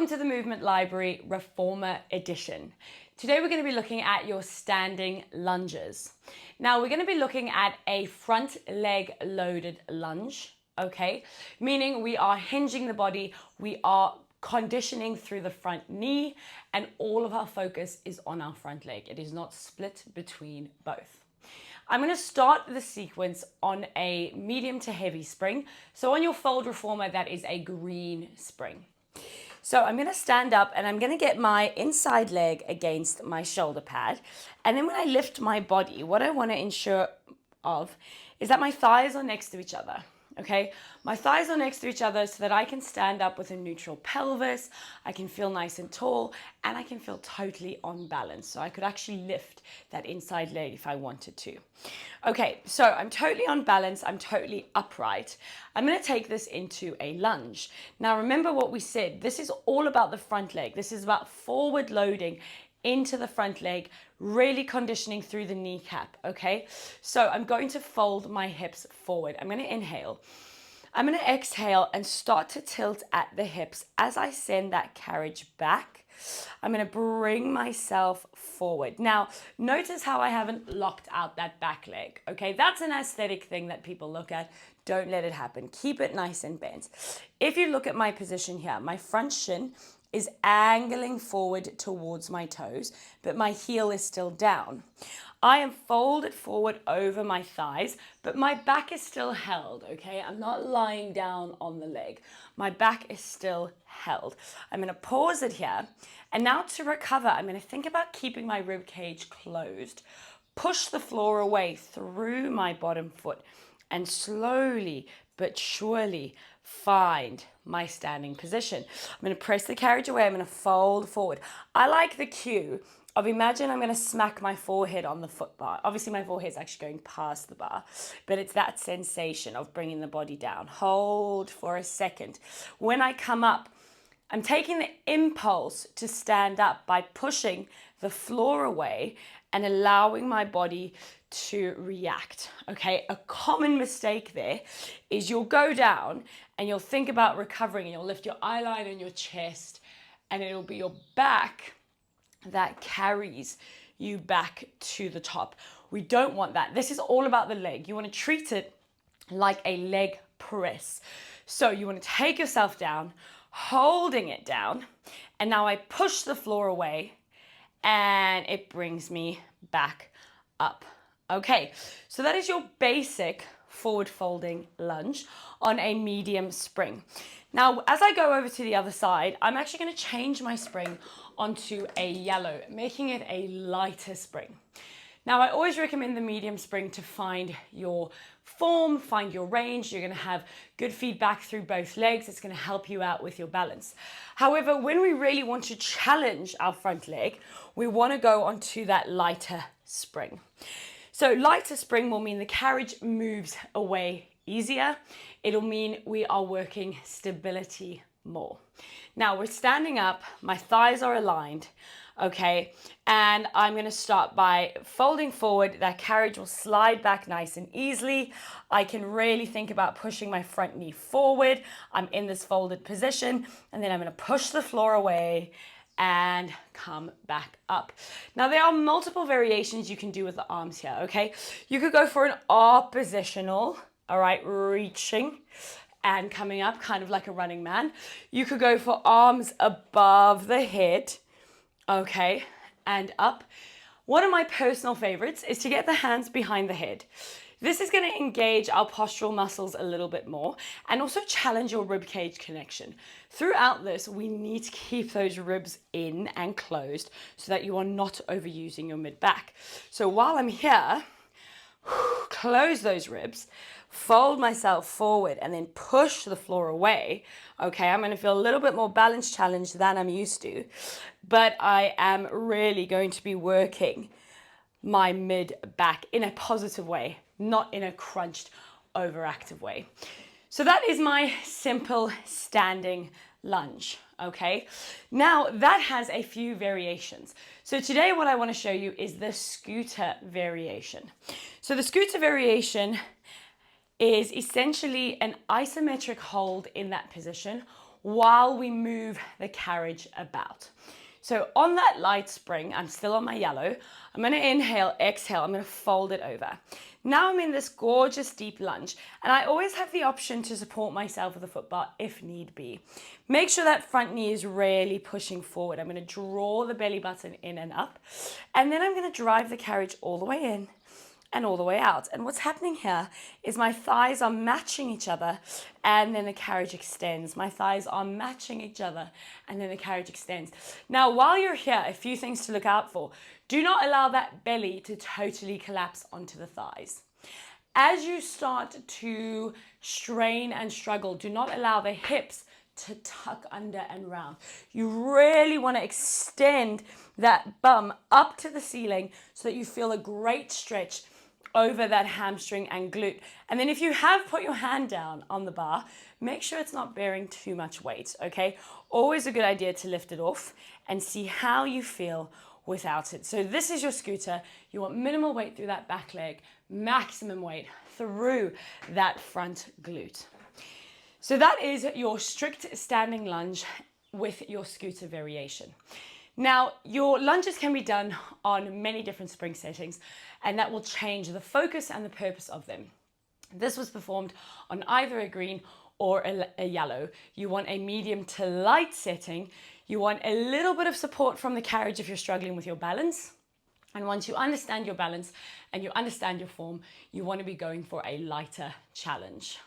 Welcome to the Movement Library Reformer Edition. Today we're going to be looking at your standing lunges. Now we're going to be looking at a front leg loaded lunge, okay? Meaning we are hinging the body, we are conditioning through the front knee, and all of our focus is on our front leg. It is not split between both. I'm going to start the sequence on a medium to heavy spring. So on your fold reformer, that is a green spring. So I'm going to stand up and I'm going to get my inside leg against my shoulder pad. And then when I lift my body, what I want to ensure of is that my thighs are next to each other. Okay, my thighs are next to each other so that I can stand up with a neutral pelvis, I can feel nice and tall, and I can feel totally on balance. So I could actually lift that inside leg if I wanted to. Okay, so I'm totally on balance, I'm totally upright. I'm going to take this into a lunge. Now remember what we said, this is all about the front leg. This is about forward loading into the front leg, really conditioning through the kneecap, okay? So I'm going to fold my hips forward. I'm going to inhale. I'm going to exhale and start to tilt at the hips as I send that carriage back. I'm going to bring myself forward. Now, notice how I haven't locked out that back leg, okay? That's an aesthetic thing that people look at. Don't let it happen. Keep it nice and bent. If you look at my position here, my front shin is angling forward towards my toes, but my heel is still down. I am folded forward over my thighs, but my back is still held, okay? I'm not lying down on the leg. My back is still held. I'm gonna pause it here, and now to recover, I'm gonna think about keeping my rib cage closed, push the floor away through my bottom foot, and slowly but surely find my standing position. I'm going to press the carriage away. I'm going to fold forward. I like the cue of imagine I'm going to smack my forehead on the foot bar. Obviously my forehead's actually going past the bar, but it's that sensation of bringing the body down. Hold for a second. When I come up, I'm taking the impulse to stand up by pushing the floor away and allowing my body to react, okay? A common mistake there is you'll go down and you'll think about recovering and you'll lift your eye line and your chest and it'll be your back that carries you back to the top. We don't want that. This is all about the leg. You want to treat it like a leg press. So you want to take yourself down, holding it down, and now I push the floor away and it brings me back up. Okay, so that is your basic forward folding lunge on a medium spring. Now, as I go over to the other side, I'm actually going to change my spring onto a yellow, making it a lighter spring. Now, I always recommend the medium spring to find your form, find your range. You're going to have good feedback through both legs. It's going to help you out with your balance. However, when we really want to challenge our front leg, we want to go onto that lighter spring. So lighter spring will mean the carriage moves away easier. It'll mean we are working stability more. Now we're standing up, my thighs are aligned, okay? And I'm gonna start by folding forward. That carriage will slide back nice and easily. I can really think about pushing my front knee forward. I'm in this folded position, and then I'm gonna push the floor away and come back up. Now there are multiple variations you can do with the arms here, okay? You could go for an oppositional, all right, reaching and coming up, kind of like a running man. You could go for arms above the head, okay, and up. One of my personal favorites is to get the hands behind the head. This is going to engage our postural muscles a little bit more and also challenge your rib cage connection. Throughout this, we need to keep those ribs in and closed so that you are not overusing your mid back. So while I'm here, close those ribs, fold myself forward and then push the floor away. Okay, I'm going to feel a little bit more balance challenge than I'm used to, but I am really going to be working my mid back in a positive way, not in a crunched, overactive way. So that is my simple standing lunge, okay? Now that has a few variations. So today what I want to show you is the scooter variation. So the scooter variation is essentially an isometric hold in that position while we move the carriage about. So on that light spring, I'm still on my yellow. I'm going to inhale, exhale. I'm going to fold it over. Now I'm in this gorgeous deep lunge, and I always have the option to support myself with a foot bar if need be. Make sure that front knee is really pushing forward. I'm going to draw the belly button in and up, and then I'm going to drive the carriage all the way in and all the way out. And what's happening here is my thighs are matching each other, and then the carriage extends. My thighs are matching each other, and then the carriage extends. Now, while you're here, a few things to look out for. Do not allow that belly to totally collapse onto the thighs. As you start to strain and struggle, do not allow the hips to tuck under and round. You really want to extend that bum up to the ceiling so that you feel a great stretch over that hamstring and glute. And then if you have put your hand down on the bar, make sure it's not bearing too much weight, okay? Always a good idea to lift it off and see how you feel without it. So this is your scooter. You want minimal weight through that back leg, maximum weight through that front glute. So that is your strict standing lunge with your scooter variation. Now, your lunges can be done on many different spring settings, and that will change the focus and the purpose of them. This was performed on either a green or a yellow. You want a medium to light setting. You want a little bit of support from the carriage if you're struggling with your balance. And once you understand your balance and you understand your form, you want to be going for a lighter challenge.